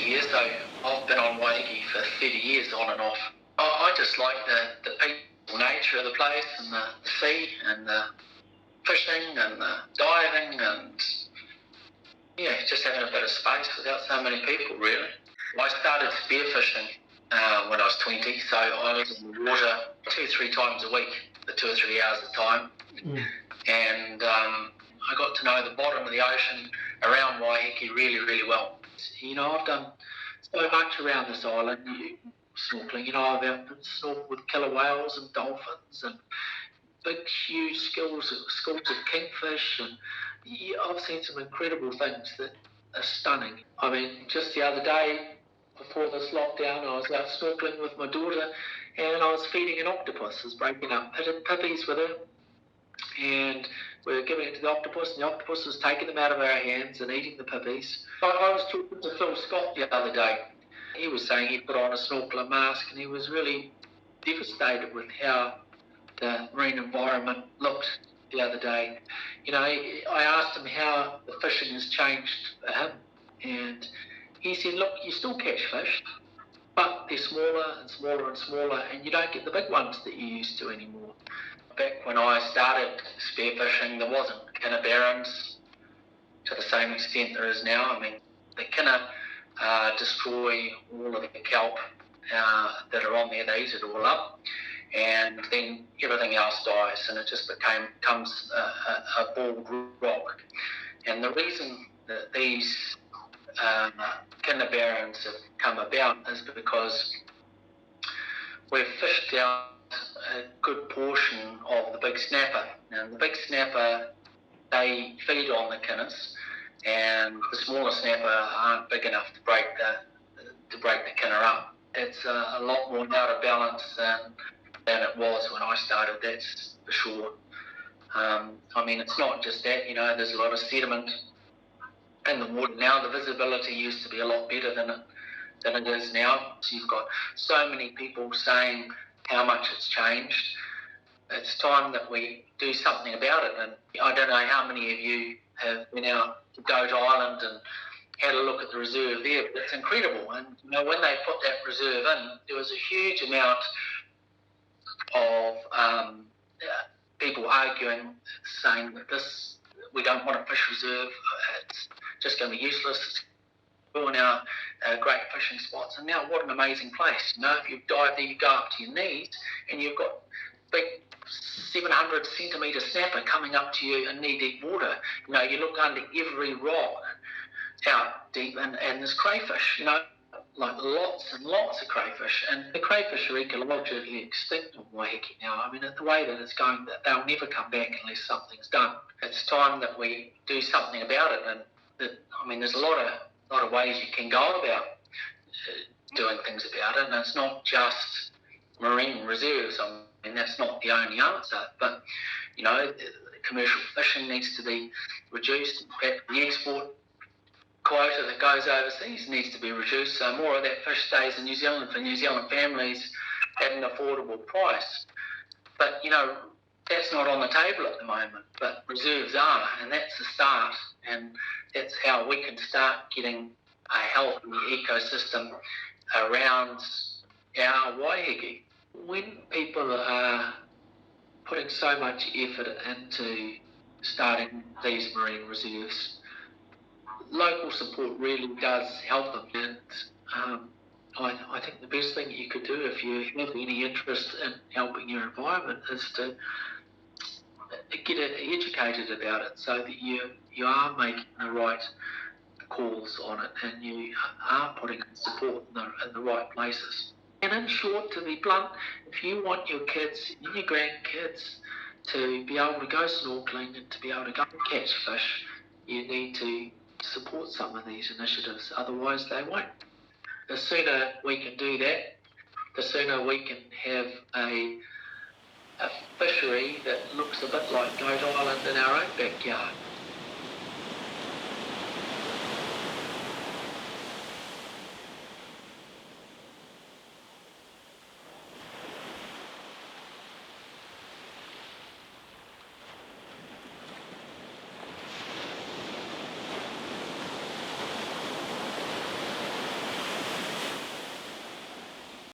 years, so I've been on Waiheke for 30 years on and off. I just like the peaceful nature of the place and the sea and the fishing and the diving and just having a bit of space without so many people, really. I started spearfishing when I was 20, so I was in the water 2 or 3 times a week for 2 or 3 hours at a time. And I got to know the bottom of the ocean around Waiheke really, really well. I've done so much around this island, snorkeling. I've snorkeled with killer whales and dolphins and big, huge schools of kingfish, and I've seen some incredible things that are stunning. I mean, just the other day, before this lockdown, I was out snorkeling with my daughter, and I was feeding an octopus. I was breaking up puppies with her, and we were giving it to the octopus, and the octopus was taking them out of our hands and eating the puppies. I was talking to Phil Scott the other day. He was saying he put on a snorkeler mask, and he was really devastated with how the marine environment looked the other day. I asked him how the fishing has changed for him, and he said, look, you still catch fish, but they're smaller and smaller and smaller, and you don't get the big ones that you used to anymore. Back when I started spearfishing, there wasn't kinner barons to the same extent there is now. I mean, the kinner destroy all of the kelp that are on there. They eat it all up, and then everything else dies, and it just becomes a bald rock. And the reason that these kinner barons have come about is because we've fished out a good portion of the big snapper. Now, the big snapper, they feed on the kinners, and the smaller snapper aren't big enough to break the kinner up. It's a lot more out of balance than it was when I started, that's for sure. I mean, it's not just that, there's a lot of sediment in the water now. The visibility used to be a lot better than it is now. So you've got so many people saying how much it's changed. It's time that we do something about it. And I don't know how many of you have been out to Goat Island and had a look at the reserve there, but it's incredible. And when they put that reserve in, there was a huge amount of people arguing, saying that we don't want a fish reserve, it's just going to be useless, it's ruin our great fishing spots. And now, what an amazing place. If you dive there, you go up to your knees, and you've got big 700 centimetre snapper coming up to you in knee-deep water. You look under every rock out deep, and there's crayfish, like lots and lots of crayfish. And the crayfish are ecologically extinct on Waiheke now. I mean, the way that it's going, that they'll never come back unless something's done. It's time that we do something about it. And there's a lot of ways you can go about doing things about it, and it's not just marine reserves. I mean, that's not the only answer, but commercial fishing needs to be reduced. In fact, the export quota that goes overseas needs to be reduced, so more of that fish stays in New Zealand for New Zealand families at an affordable price. But that's not on the table at the moment, but reserves are, and that's the start, and that's how we can start getting a healthy ecosystem around our Waiheke. When people are putting so much effort into starting these marine reserves, local support really does help them. And I think the best thing you could do if you have any interest in helping your environment is to get educated about it, so that you are making the right calls on it, and you are putting support in the right places. And in short, to be blunt, if you want your kids and your grandkids to be able to go snorkeling and to be able to go and catch fish, you need to support some of these initiatives, otherwise they won't. The sooner we can do that, the sooner we can have a fishery that looks a bit like Goat Island in our own backyard.